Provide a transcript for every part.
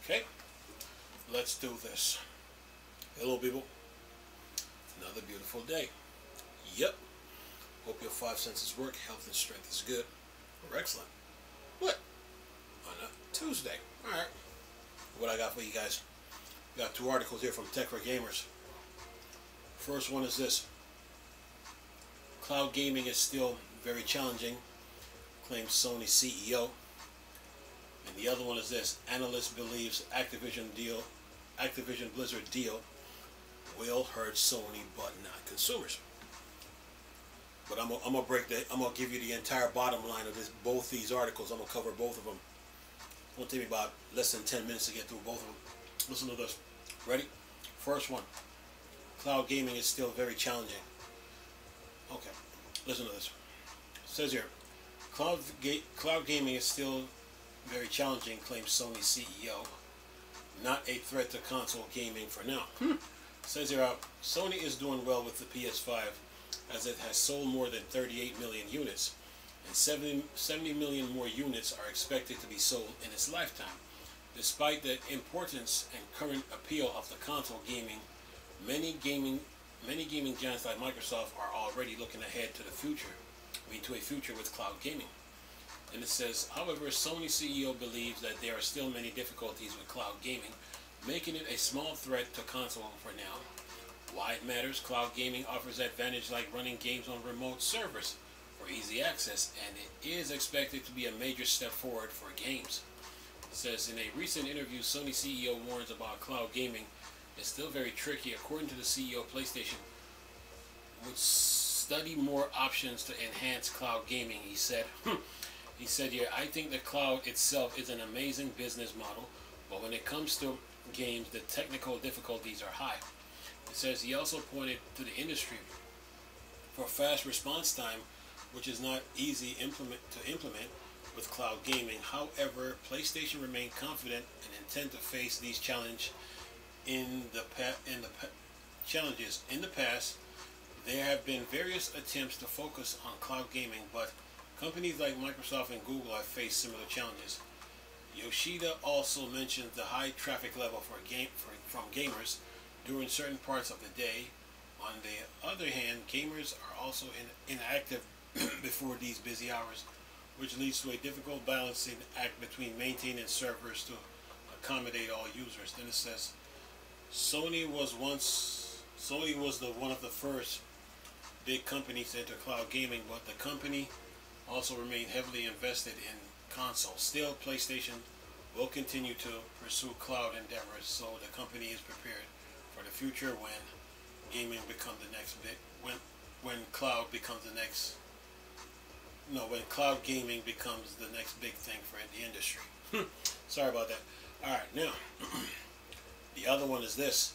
Okay, let's do this. Hello, people. Another beautiful day. Yep. Hope your five senses work. Health and strength is good. Or excellent. What? On a Tuesday. Alright. What I got for you guys? Got two articles here from Tech for Gamers. First one is this. Cloud gaming is still very challenging, claims Sony CEO. And the other one is this. Analyst believes Activision Blizzard deal will hurt Sony but not consumers. But I'm gonna give you the entire bottom line of this, both these articles. I'm gonna cover both of them. It's gonna take me about less than 10 minutes to get through both of them. Listen to this. Ready? First one. Cloud gaming is still very challenging. Okay. Listen to this. It says here, cloud gaming is still very challenging, claims Sony CEO. Not a threat to console gaming for now. It says here, Sony is doing well with the PS5 as it has sold more than 38 million units, and 70 million more units are expected to be sold in its lifetime. Despite the importance and current appeal of the console gaming, many gaming giants like Microsoft are already looking ahead to the future, to a future with cloud gaming. And it says, however, Sony CEO believes that there are still many difficulties with cloud gaming, making it a small threat to console for now. Why it matters? Cloud gaming offers advantage like running games on remote servers for easy access, and it is expected to be a major step forward for games. It says, in a recent interview, Sony CEO warns about cloud gaming is still very tricky. According to the CEO, PlayStation would study more options to enhance cloud gaming, he said. He said, yeah, I think the cloud itself is an amazing business model, but when it comes to games, the technical difficulties are high. It says he also pointed to the industry for fast response time, which is not easy to implement with cloud gaming. However, PlayStation remained confident and intent to face these challenges. In the past, there have been various attempts to focus on cloud gaming, but companies like Microsoft and Google have faced similar challenges. Yoshida also mentioned the high traffic level from gamers during certain parts of the day. On the other hand, gamers are also inactive before these busy hours, which leads to a difficult balancing act between maintaining servers to accommodate all users. Then it says, Sony was one of the first big companies to enter cloud gaming, but the company also remained heavily invested in consoles. Still, PlayStation will continue to pursue cloud endeavors, so the company is prepared for the future when gaming becomes the next big when cloud gaming becomes the next big thing for the industry. Sorry about that. All right, now the other one is this.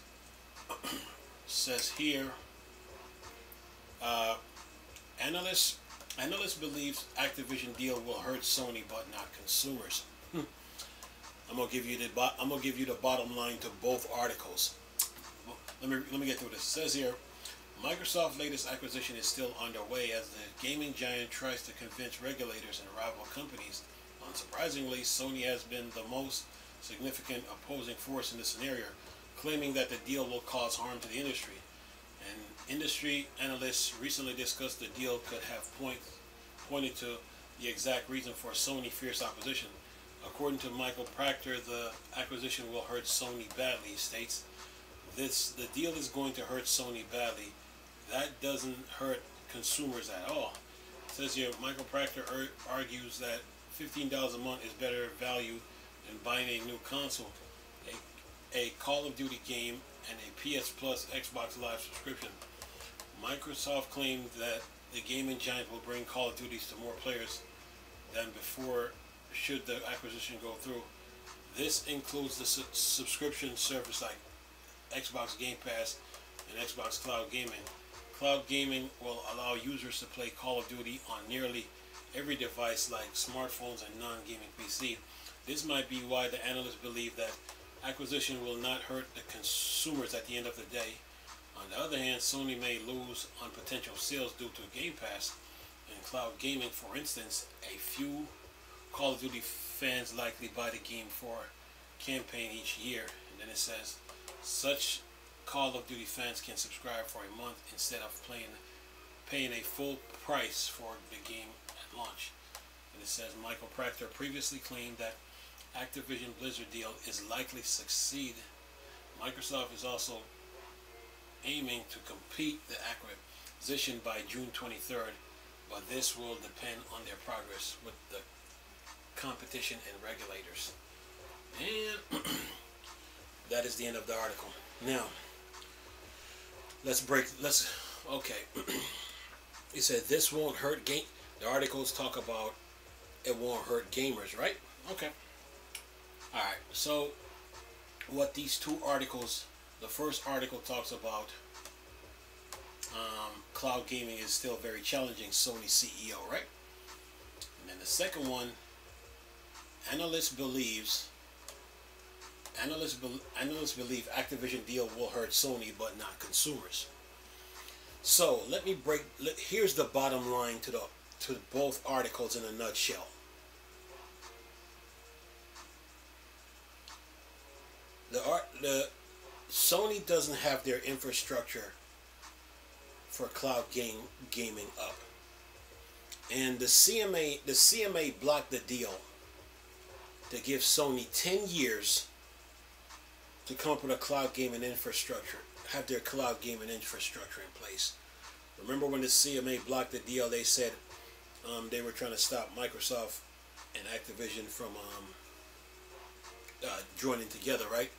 Says here, Analyst believes Activision deal will hurt Sony but not consumers. I'm gonna give you the bottom line to both articles. Let me get through this. It says here, Microsoft's latest acquisition is still underway as the gaming giant tries to convince regulators and rival companies. Unsurprisingly, Sony has been the most significant opposing force in this scenario, claiming that the deal will cause harm to the industry. And industry analysts recently discussed the deal could have pointed to the exact reason for Sony's fierce opposition. According to Michael Proctor, the acquisition will hurt Sony badly, he states. The deal is going to hurt Sony badly. That doesn't hurt consumers at all. It says here, Michael Proctor argues that $15 a month is better value than buying a new console, a Call of Duty game, and a PS Plus Xbox Live subscription. Microsoft claimed that the gaming giant will bring Call of Duty to more players than before should the acquisition go through. This includes the subscription service like Xbox Game Pass and Xbox Cloud Gaming. Cloud gaming will allow users to play Call of Duty on nearly every device like smartphones and non-gaming PC. This might be why the analysts believe that acquisition will not hurt the consumers at the end of the day. On the other hand, Sony may lose on potential sales due to Game Pass and cloud gaming. For instance, a few Call of Duty fans likely buy the game for campaign each year, and then it says such Call of Duty fans can subscribe for a month instead of paying a full price for the game at launch. And it says Michael Proctor previously claimed that Activision Blizzard deal is likely to succeed. Microsoft is also aiming to complete the acquisition by June 23rd, but this will depend on their progress with the competition and regulators. And that is the end of the article. Now, okay. He said this won't hurt the articles talk about it won't hurt gamers, right? Okay. Alright, so what these two articles, the first article talks about cloud gaming is still very challenging, Sony CEO, right? And then the second one, analysts believe Activision deal will hurt Sony but not consumers. So here's the bottom line to both articles in a nutshell. The Sony doesn't have their infrastructure for cloud gaming up, and the CMA blocked the deal to give Sony 10 years to come up with a cloud gaming infrastructure, have their cloud gaming infrastructure in place. Remember when the CMA blocked the deal, they said they were trying to stop Microsoft and Activision from joining together, right?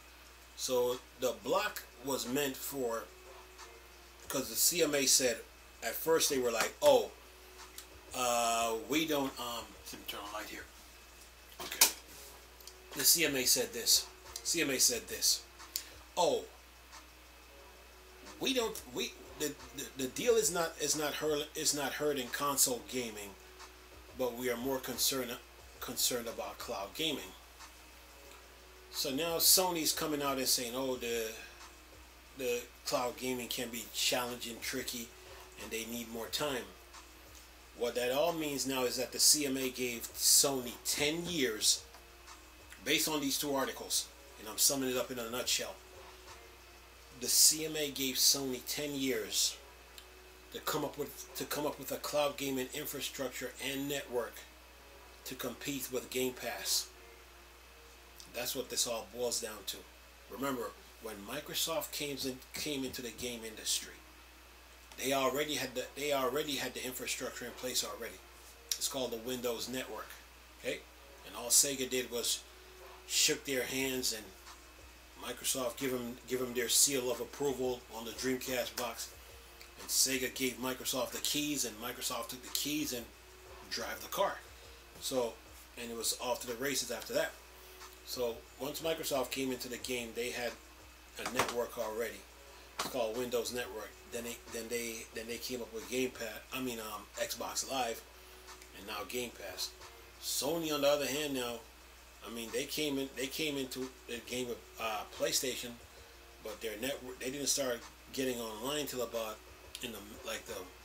So the block was meant for, because the CMA said, at first they were like, oh, we don't, let me turn on light here. Okay. The CMA said this. Oh, the deal is not hurting console gaming, but we are more concerned about cloud gaming. So now Sony's coming out and saying, oh, the cloud gaming can be challenging, tricky, and they need more time. What that all means now is that the CMA gave Sony 10 years based on these two articles, and I'm summing it up in a nutshell. The CMA gave Sony 10 years to come up with a cloud gaming infrastructure and network to compete with Game Pass. That's what this all boils down to. Remember, when Microsoft came into the game industry, they already had the infrastructure in place already. It's called the Windows Network. Okay? And all Sega did was shook their hands, and Microsoft give them their seal of approval on the Dreamcast box, and Sega gave Microsoft the keys, and Microsoft took the keys and drive the car. So, and it was off to the races after that. So once Microsoft came into the game, they had a network already. It's called Windows Network. Then they came up with Xbox Live, and now Game Pass. Sony, on the other hand, now, they came into the game with PlayStation, but their network, they didn't start getting online until about in the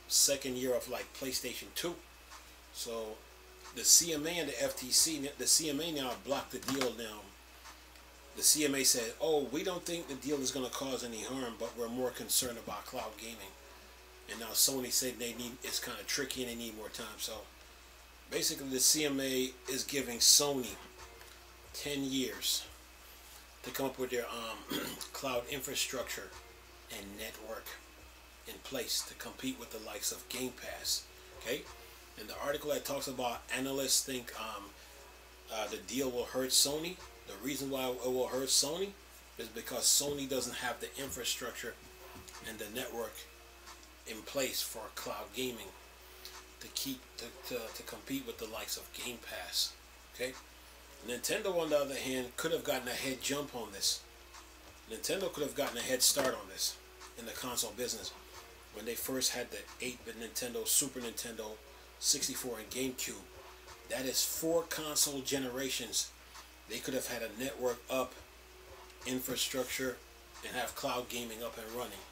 second year of PlayStation 2. So the CMA and the FTC, the CMA now blocked the deal now. The CMA said, oh, we don't think the deal is going to cause any harm, but we're more concerned about cloud gaming. And now Sony said it's kind of tricky and they need more time. So basically the CMA is giving Sony 10 years to come up with their cloud infrastructure and network in place to compete with the likes of Game Pass. Okay? And the article that talks about analysts think the deal will hurt Sony. The reason why it will hurt Sony is because Sony doesn't have the infrastructure and the network in place for cloud gaming to compete with the likes of Game Pass. Okay? Nintendo, on the other hand, could have gotten a head jump on this. Nintendo could have gotten a head start on this in the console business when they first had the 8-bit Nintendo, Super Nintendo, 64, and GameCube. That is 4 console generations. They could have had a network up, infrastructure, and have cloud gaming up and running,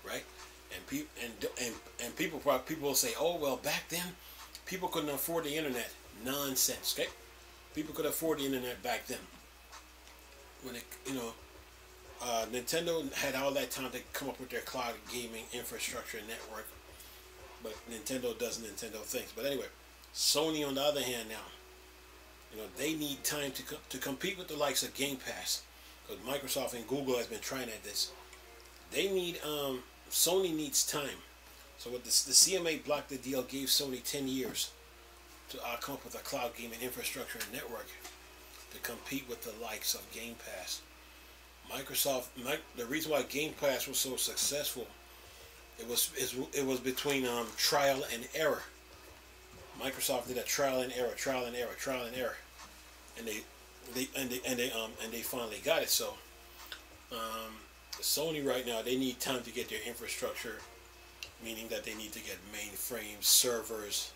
right? And people will say, oh well, back then people couldn't afford the internet. Nonsense, okay? People could afford the internet back then. when it, Nintendo had all that time to come up with their cloud gaming infrastructure network, but Nintendo does Nintendo things. But anyway, Sony on the other hand now, they need time to compete with the likes of Game Pass, because Microsoft and Google has been trying at this. They need Sony needs time. So what the CMA blocked the deal, gave Sony 10 years to come up with a cloud gaming infrastructure and network to compete with the likes of Game Pass. The reason why Game Pass was so successful, it was between trial and error. Microsoft did a trial and error, and they finally got it. So Sony right now, they need time to get their infrastructure, meaning that they need to get mainframes, servers,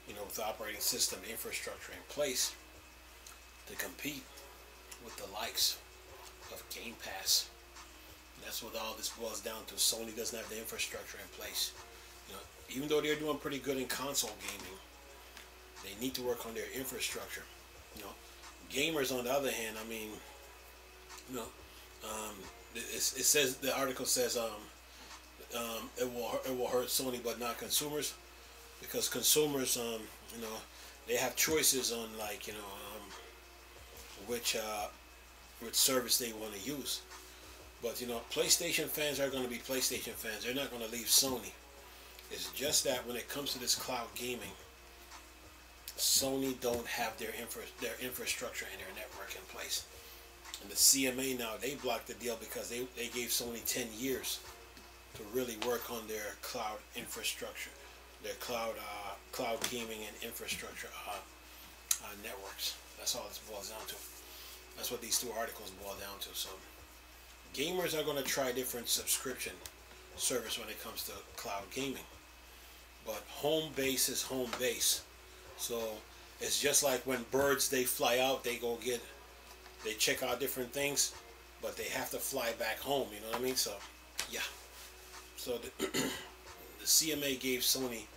with the operating system infrastructure in place to compete with the likes of Game Pass. And that's what all this boils down to. Sony doesn't have the infrastructure in place. Even though they're doing pretty good in console gaming, they need to work on their infrastructure. Gamers on the other hand, I mean, it says, the article says it will hurt Sony but not consumers, because consumers they have choices on which service they want to use. But PlayStation fans are going to be PlayStation fans. They're not going to leave Sony. It's just that when it comes to this cloud gaming, Sony don't have their infrastructure and their network in place. And the CMA now, they blocked the deal because they gave Sony 10 years to really work on their cloud infrastructure, their cloud gaming and infrastructure networks. That's all this boils down to. That's what these two articles boil down to. So gamers are going to try different subscription service when it comes to cloud gaming. But home base is home base. So it's just like when birds, they fly out, they check out different things, but they have to fly back home, you know what I mean? So, yeah. So the CMA gave Sony,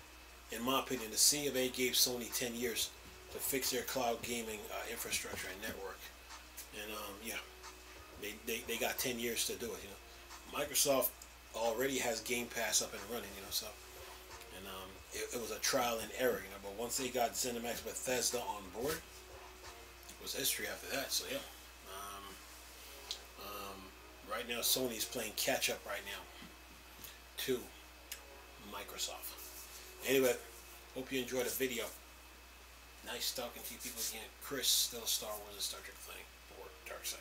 in my opinion, the CMA gave Sony 10 years to fix their cloud gaming infrastructure and network. And, yeah, they got 10 years to do it, Microsoft already has Game Pass up and running, so. And it was a trial and error, but once they got ZeniMax Bethesda on board, it was history after that. So yeah, right now Sony's playing catch up right now to Microsoft. Anyway, hope you enjoyed the video. Nice talking to you people again. Chris, still Star Wars and Star Trek thing, or Dark Side.